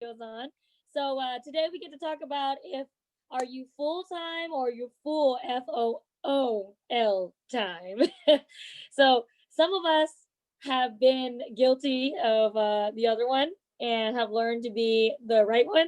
goes on. So today we get to talk about if are you full time or you full FOOL time. So some of us have been guilty of the other one and have learned to be the right one.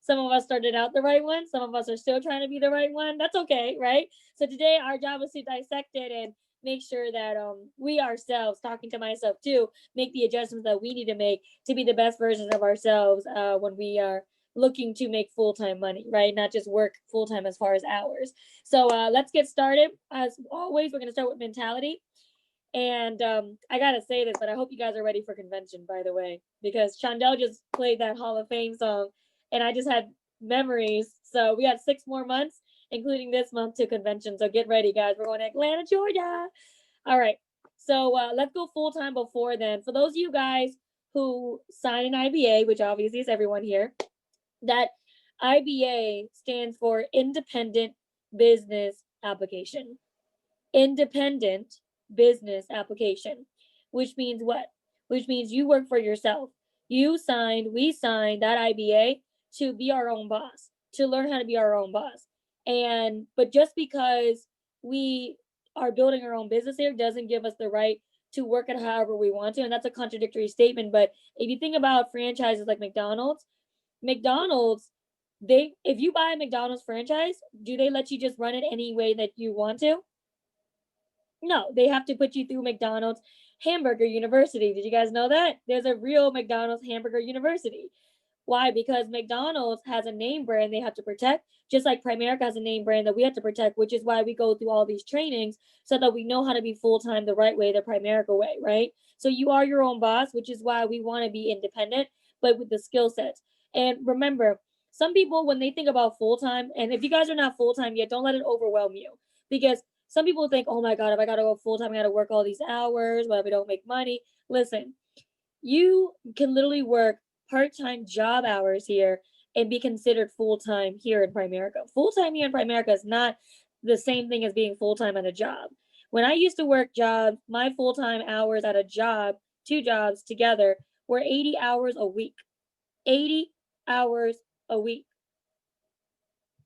Some of us started out the right one. Some of us are still trying to be the right one. That's okay, right? So today our job is to dissect it and make sure that we ourselves, talking to myself too, make the adjustments that we need to make to be the best versions of ourselves when we are looking to make full-time money, right? Not just work full-time as far as hours. So let's get started. As always, we're going to start with mentality. And I gotta say this, but I hope you guys are ready for convention, by the way, because Chandel just played that Hall of Fame song, and I just had memories. So we got 6 more months, including this month, to convention. So get ready, guys. We're going to Atlanta, Georgia. All right. So let's go full time before then. For those of you guys who sign an IBA, which obviously is everyone here, that IBA stands for Independent Business Application. Independent business application, which means what? Which means you work for yourself. We signed that IBA to be our own boss, to learn how to be our own boss. But just because we are building our own business here doesn't give us the right to work it however we want to. And that's a contradictory statement. But if you think about franchises like McDonald's, if you buy a McDonald's franchise, do they let you just run it any way that you want to? No, they have to put you through McDonald's Hamburger University. Did you guys know that? There's a real McDonald's Hamburger University. Why? Because McDonald's has a name brand they have to protect, just like Primerica has a name brand that we have to protect, which is why we go through all these trainings so that we know how to be full time the right way, the Primerica way, right? So you are your own boss, which is why we want to be independent, but with the skill sets. And remember, some people, when they think about full time, and if you guys are not full time yet, don't let it overwhelm you because some people think, oh my God, if I got to go full time, I got to work all these hours, but if I don't make money. Listen, you can literally work part-time job hours here and be considered full-time here in Primerica. Full-time here in Primerica is not the same thing as being full-time at a job. When I used to work jobs, my full-time hours at a job, 2 jobs together, were 80 hours a week. 80 hours a week,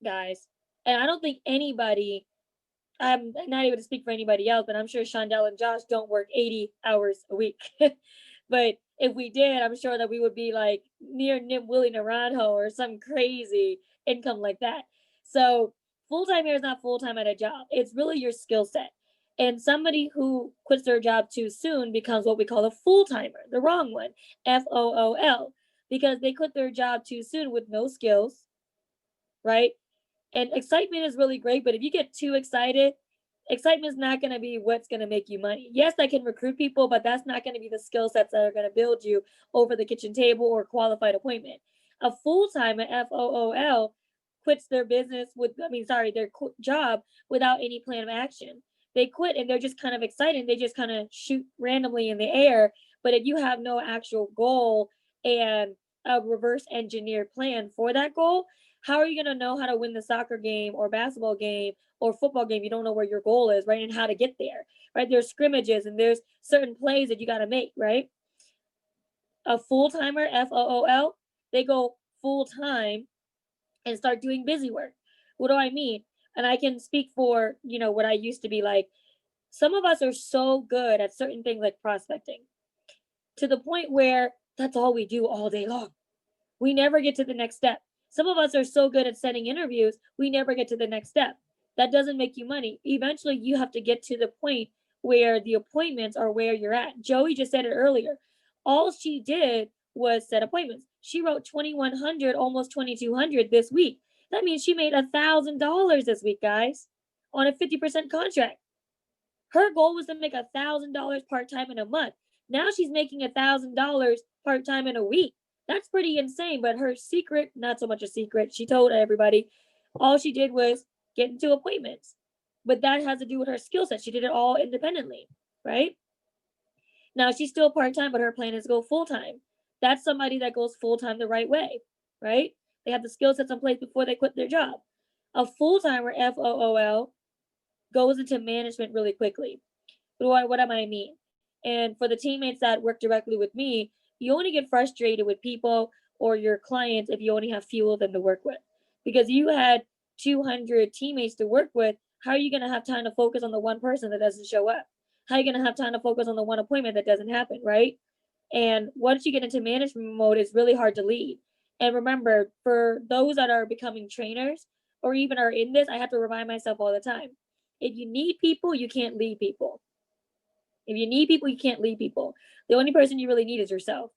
guys. And I don't think anybody, I'm not able to speak for anybody else, but I'm sure Shondell and Josh don't work 80 hours a week. But if we did, I'm sure that we would be like near Willie Naranjo or some crazy income like that. So full time here is not full time at a job. It's really your skill set. And somebody who quits their job too soon becomes what we call a full timer, the wrong one, FOOL, because they quit their job too soon with no skills, right? And excitement is really great, but if you get too excited, excitement is not going to be what's going to make you money. Yes, I can recruit people, but that's not going to be the skill sets that are going to build you over the kitchen table or qualified appointment. A full-timer, FOOL, quits their business their job without any plan of action. They quit and they're just kind of excited. They just kind of shoot randomly in the air. But if you have no actual goal and a reverse engineered plan for that goal, how are you going to know how to win the soccer game or basketball game or football game? You don't know where your goal is, right? And how to get there, right? There's scrimmages and there's certain plays that you got to make, right? A full timer, FOOL, they go full time and start doing busy work. What do I mean? And I can speak for, what I used to be like. Some of us are so good at certain things like prospecting to the point where that's all we do all day long. We never get to the next step. Some of us are so good at setting interviews, we never get to the next step. That doesn't make you money. Eventually, you have to get to the point where the appointments are where you're at. Joey just said it earlier. All she did was set appointments. She wrote 2,100, almost 2,200 this week. That means she made $1,000 this week, guys, on a 50% contract. Her goal was to make $1,000 part time in a month. Now she's making $1,000 part time in a week. That's pretty insane. But her secret, not so much a secret, she told everybody, all she did was get into appointments. But that has to do with her skill set. She did it all independently, right? Now she's still part time, but her plan is to go full time. That's somebody that goes full time the right way, right? They have the skill sets in place before they quit their job. A full timer, FOOL, goes into management really quickly. What am I mean? And for the teammates that work directly with me, you only get frustrated with people or your clients if you only have few of them to work with. Because you had 200 teammates to work with, how are you going to have time to focus on the one person that doesn't show up? How are you going to have time to focus on the one appointment that doesn't happen, right? And once you get into management mode, it's really hard to lead. And remember, for those that are becoming trainers or even are in this, I have to remind myself all the time, if you need people, you can't lead people. If you need people, you can't lead people. The only person you really need is yourself.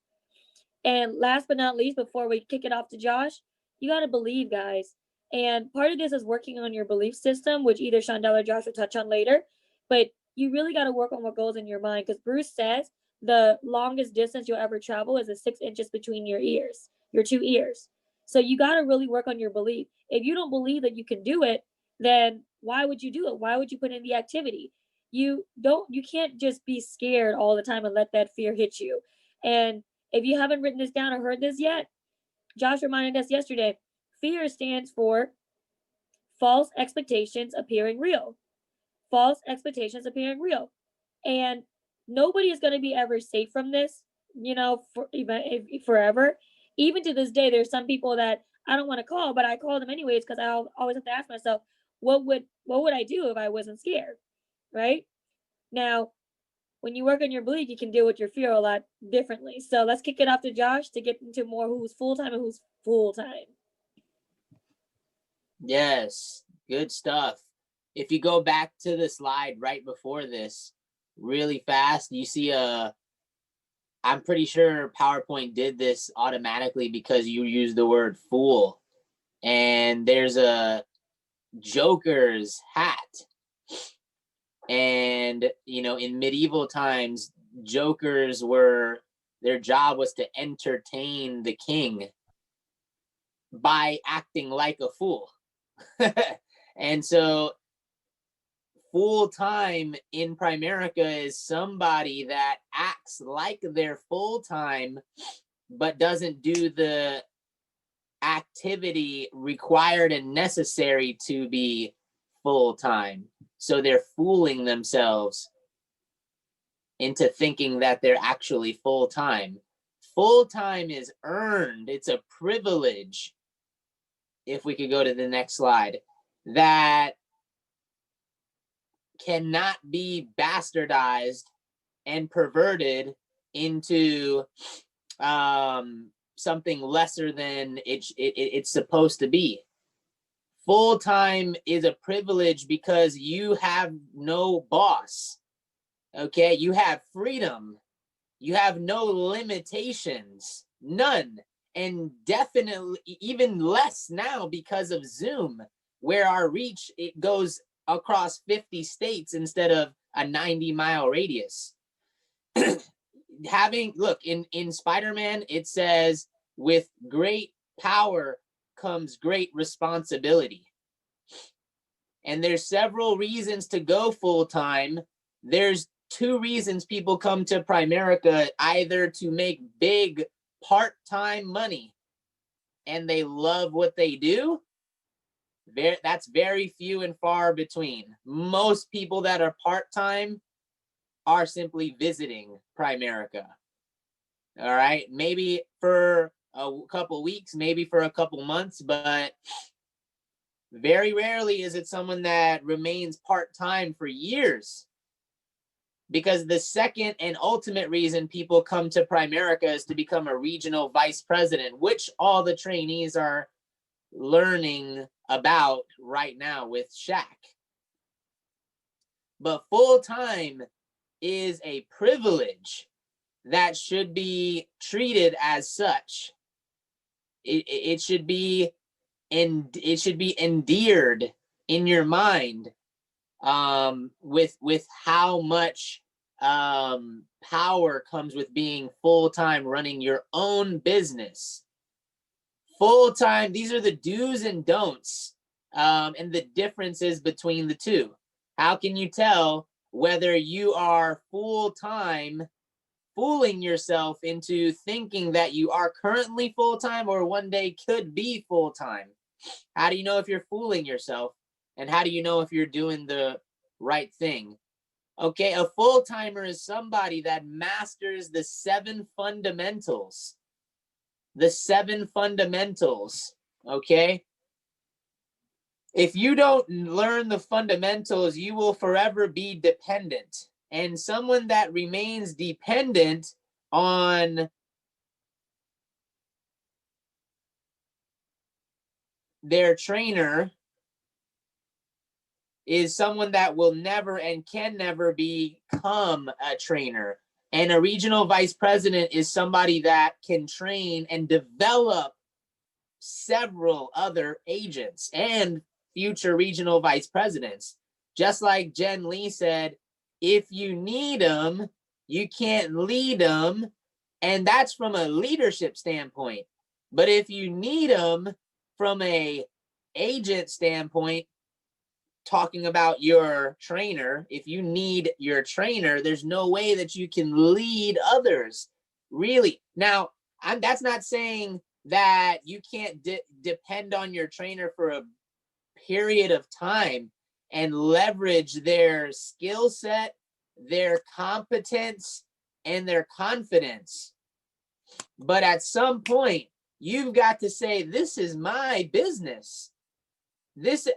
And last but not least, before we kick it off to Josh, you got to believe, guys. And part of this is working on your belief system, which either Shondell or Josh will touch on later. But you really got to work on what goes in your mind, because Bruce says the longest distance you'll ever travel is the 6 inches between your ears, your two ears. So you got to really work on your belief. If you don't believe that you can do it, then why would you do it? Why would you put in the activity? You can't just be scared all the time and let that fear hit you. And if you haven't written this down or heard this yet, Josh reminded us yesterday, fear stands for false expectations appearing real. False expectations appearing real. And nobody is going to be ever safe from this, forever. Even to this day, there's some people that I don't want to call, but I call them anyways, because I always have to ask myself, what would I do if I wasn't scared? Right? Now, when you work on your belief, you can deal with your fear a lot differently. So let's kick it off to Josh to get into more who's full-time and who's full-time. Yes, good stuff. If you go back to the slide right before this really fast, you see I'm pretty sure PowerPoint did this automatically because you use the word fool. And there's a Joker's hat. And, in medieval times, Jokers their job was to entertain the king by acting like a fool. And so full time in Primerica is somebody that acts like they're full time, but doesn't do the activity required and necessary to be full time. So they're fooling themselves into thinking that they're actually full time. Full time is earned, it's a privilege. If we could go to the next slide, that cannot be bastardized and perverted into something lesser than it's supposed to be. Full time is a privilege because you have no boss. Okay, you have freedom. You have no limitations, none. And definitely even less now because of Zoom, where our reach, it goes across 50 states instead of a 90-mile radius. Look, in Spider-Man, it says, with great power comes great responsibility. And there's several reasons to go full-time. There's 2 reasons people come to Primerica: either to make big part-time money and they love what they do. That's very few and far between. Most people that are part-time are simply visiting Primerica. All right, maybe for a couple weeks, maybe for a couple months, but very rarely is it someone that remains part-time for years. Because the second and ultimate reason people come to Primerica is to become a regional vice president, which all the trainees are learning about right now with Shaq. But full-time is a privilege that should be treated as such. It should be endeared in your mind with how much power comes with being full-time running your own business. Full-time, these are the do's and don'ts, and the differences between the two. How can you tell whether you are full-time fooling yourself into thinking that you are currently full-time or one day could be full-time? How do you know if you're fooling yourself? And how do you know if you're doing the right thing? Okay, a full-timer is somebody that masters the 7 fundamentals. the 7 fundamentals, okay? If you don't learn the fundamentals, you will forever be dependent. And someone that remains dependent on their trainer is someone that will never and can never become a trainer. And a regional vice president is somebody that can train and develop several other agents and future regional vice presidents. Just like Jen Lee said, if you need them, you can't lead them. And that's from a leadership standpoint. But if you need them from a agent standpoint, talking about your trainer, if you need your trainer, there's no way that you can lead others, really. Now, that's not saying that you can't depend on your trainer for a period of time and leverage their skill set, their competence, and their confidence. But at some point, you've got to say, this is my business.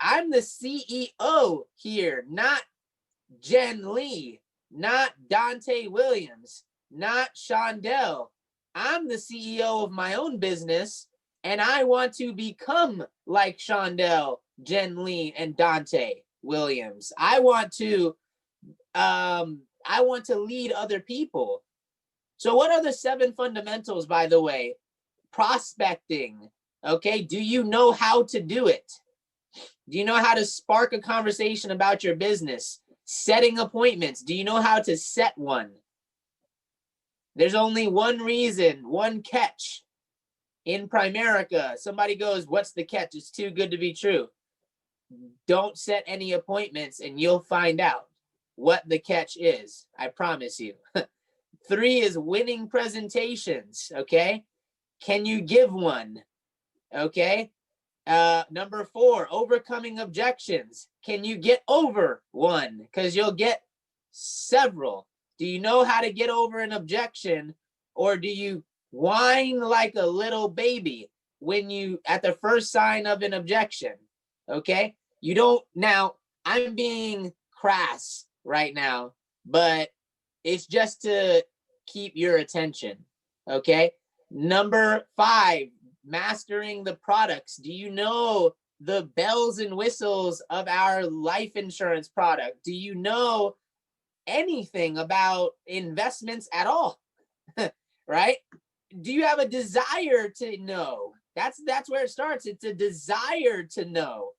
I'm the CEO here, not Jen Lee, not Dante Williams, not Shondell. I'm the CEO of my own business, and I want to become like Shondell, Jen Lee, and Dante Williams. I want to lead other people. So what are the 7 fundamentals, by the way? Prospecting. Okay, do you know how to do it? Do you know how to spark a conversation about your business? Setting appointments. Do you know how to set one? There's only one reason, one catch. In Primerica, somebody goes, what's the catch? It's too good to be true. Don't set any appointments and you'll find out what the catch is. I promise you. 3 is winning presentations. Okay. Can you give one? Okay. Number 4, overcoming objections. Can you get over one? Because you'll get several. Do you know how to get over an objection, or do you whine like a little baby when you at the first sign of an objection? Okay, you don't. Now I'm being crass right now, but it's just to keep your attention. Okay. Number 5, mastering the products. Do you know the bells and whistles of our life insurance product? Do you know anything about investments at all? Right? Do you have a desire to know? That's where it starts. It's a desire to know.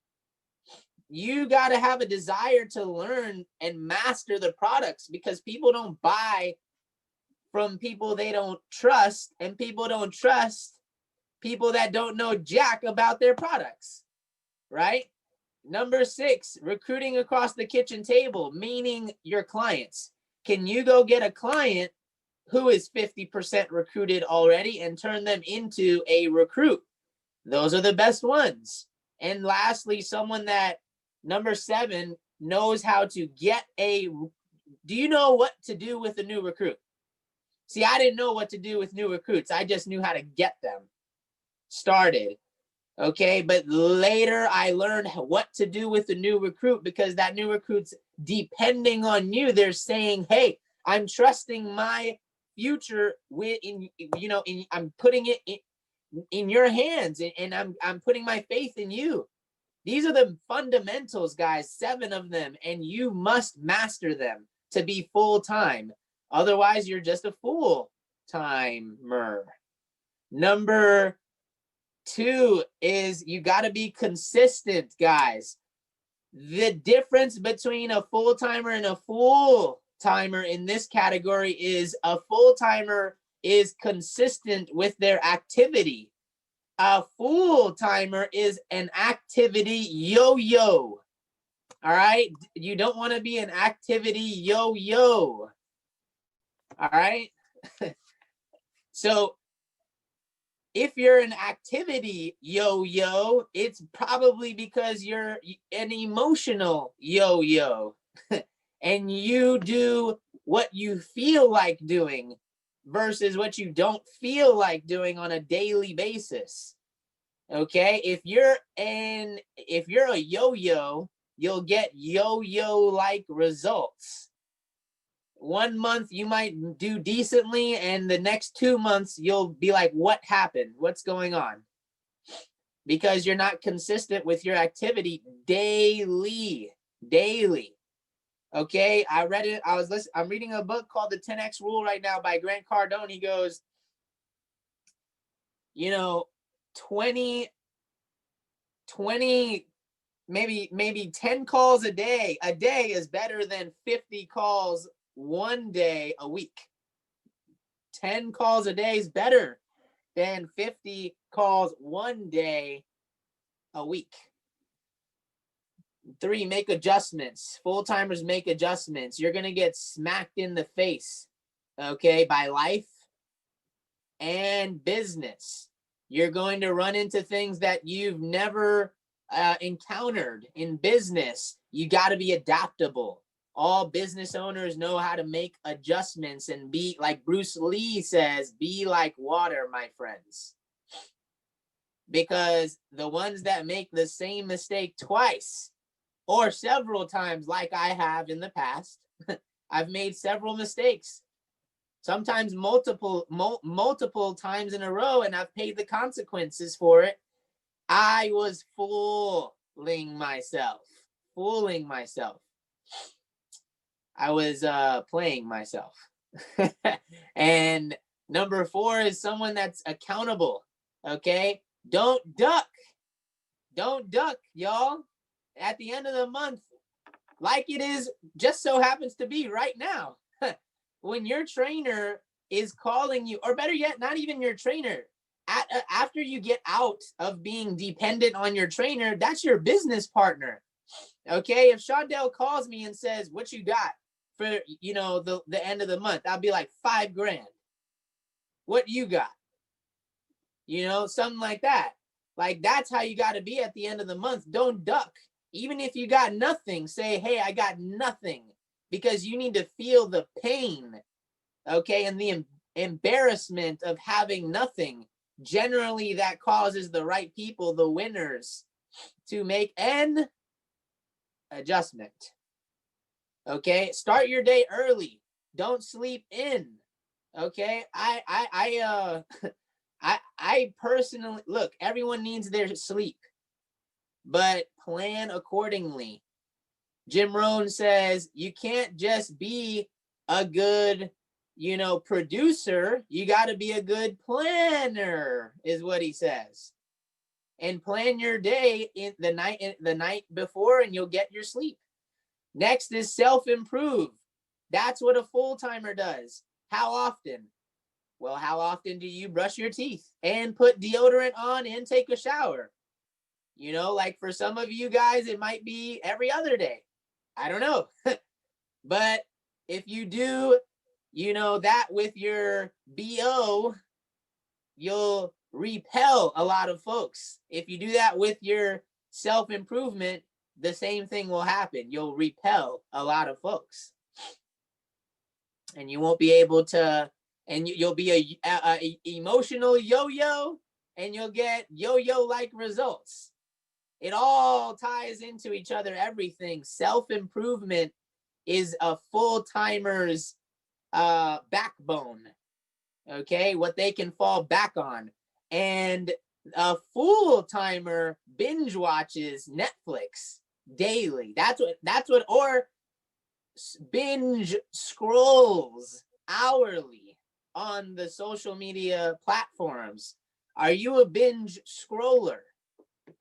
You got to have a desire to learn and master the products, because people don't buy from people they don't trust, and people don't trust people that don't know jack about their products, right? Number 6, recruiting across the kitchen table, meaning your clients. Can you go get a client who is 50% recruited already and turn them into a recruit? Those are the best ones. And lastly, someone that, number 7, knows how to get do you know what to do with a new recruit? See, I didn't know what to do with new recruits. I just knew how to get them started. Okay, but later I learned what to do with the new recruit, because that new recruit's depending on you. They're saying, hey, I'm trusting my future I'm putting it in your hands, and I'm putting my faith in you. These are the fundamentals, guys, 7 of them, and you must master them to be full-time. Otherwise, you're just a full-timer. Number 2 is you got to be consistent, guys. The difference between a full-timer and a full-timer in this category is a full-timer is consistent with their activity. A full-timer is an activity yo-yo. All right? You don't want to be an activity yo-yo. All right? So if you're an activity yo-yo, it's probably because you're an emotional yo-yo. And you do what you feel like doing versus what you don't feel like doing on a daily basis. Okay, if you're a yo-yo, you'll get yo-yo like results. 1 month you might do decently, and the next 2 months you'll be like, what happened? What's going on? Because you're not consistent with your activity daily. Okay, I read it. I'm reading a book called The 10X Rule right now by Grant Cardone. He goes, 20, maybe 10 calls a day is better than 50 calls one day a week. 10 calls a day is better than 50 calls one day a week. 3, make adjustments. Full-timers make adjustments. You're going to get smacked in the face, okay, by life and business. You're going to run into things that you've never encountered in business. You got to be adaptable. All business owners know how to make adjustments and be, like Bruce Lee says, be like water, my friends. Because the ones that make the same mistake twice or several times, like I have in the past, I've made several mistakes, sometimes multiple times in a row, and I've paid the consequences for it. I was fooling myself. I was playing myself. And number 4 is someone that's accountable. Okay, don't duck, y'all. At the end of the month, like it is just so happens to be right now, when your trainer is calling you, or better yet, not even your trainer, after you get out of being dependent on your trainer, that's your business partner. Okay, if Shondell calls me and says, what you got for the end of the month, I'll be like, $5,000. What you got? Something like that. Like, that's how you got to be at the end of the month. Don't duck. Even if you got nothing, say, hey, I got nothing, because you need to feel the pain, okay, and the embarrassment of having nothing. Generally, that causes the right people, the winners, to make an adjustment. Okay, start your day early. Don't sleep in. Okay, I personally, look, everyone needs their sleep, but plan accordingly. Jim Rohn says you can't just be a good, producer. You got to be a good planner, is what he says. And plan your day in the night before, and you'll get your sleep. Next is self-improve. That's what a full-timer does. How often? Well, how often do you brush your teeth and put deodorant on and take a shower? Like for some of you guys, it might be every other day. I don't know. But if you do, that with your BO, you'll repel a lot of folks. If you do that with your self-improvement, the same thing will happen. You'll repel a lot of folks. And you won't be able to, and you'll be a emotional yo-yo, and you'll get yo-yo-like results. It all ties into each other, everything. Self-improvement is a full-timer's backbone, okay? What they can fall back on. And a full-timer binge watches Netflix daily. That's what, or binge scrolls hourly on the social media platforms. Are you a binge scroller?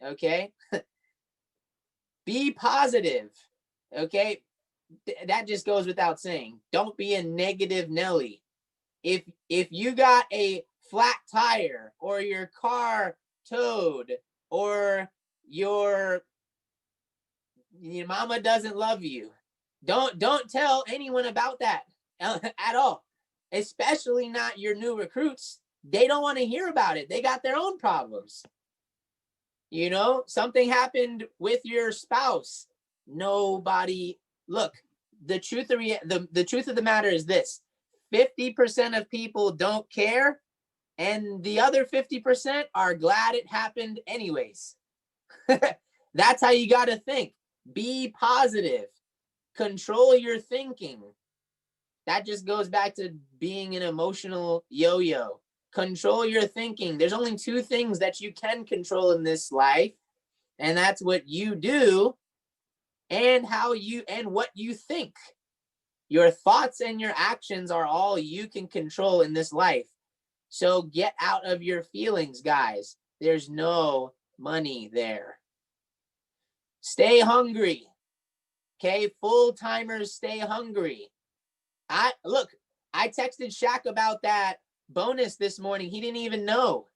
Okay. Be positive. Okay. That just goes without saying. Don't be a negative Nelly. If you got a flat tire, or your car towed, or your mama doesn't love you, don't tell anyone about that at all. Especially not your new recruits. They don't want to hear about it. They got their own problems. Something happened with your spouse. Nobody, look, the truth of the matter is this: 50% of people don't care, and the other 50% are glad it happened anyways. That's how you got to think. Be positive. Control your thinking. That just goes back to being an emotional yo-yo. Control your thinking. There's only two things that you can control in this life, and that's what you do and what you think. Your thoughts and your actions are all you can control in this life. So get out of your feelings, guys. There's no money there. Stay hungry. Okay, full-timers stay hungry. I texted Shaq about that bonus this morning. He didn't even know,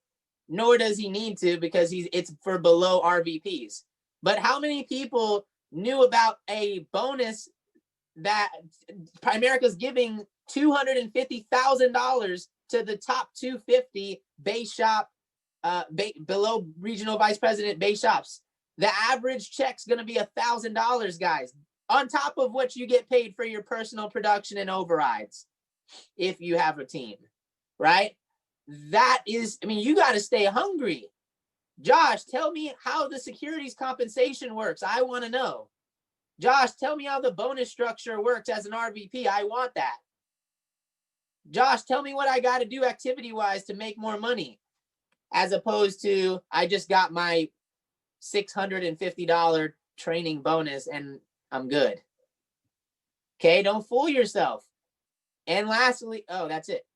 nor does he need to, because it's for below RVPs. But how many people knew about a bonus that Primerica's giving $250,000 to the top 250 base shop, below regional vice president base shops? The average check's going to be $1,000, guys, on top of what you get paid for your personal production and overrides if you have a team, right? That is, I mean, you got to stay hungry. Josh, tell me how the securities compensation works. I want to know. Josh, tell me how the bonus structure works as an RVP. I want that. Josh, tell me what I got to do activity-wise to make more money, as opposed to I just got my $650 training bonus and I'm good. Okay, don't fool yourself. And lastly, that's it.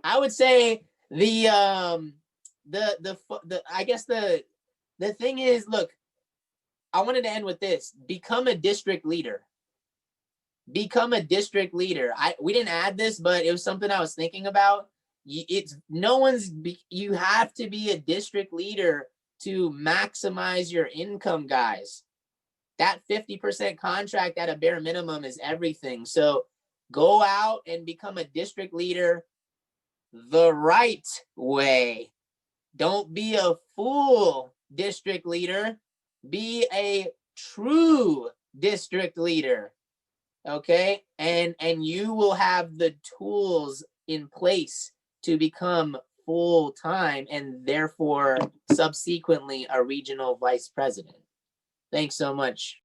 I would say I guess the thing is, look, I wanted to end with this. Become a district leader. Become a district leader. We didn't add this, but it was something I was thinking about. You have to be a district leader to maximize your income, guys. That 50% contract at a bare minimum is everything. So go out and become a district leader the right way. Don't be a fool district leader. Be a true district leader. Okay? And you will have the tools in place to become full-time and therefore subsequently a regional vice president. Thanks so much.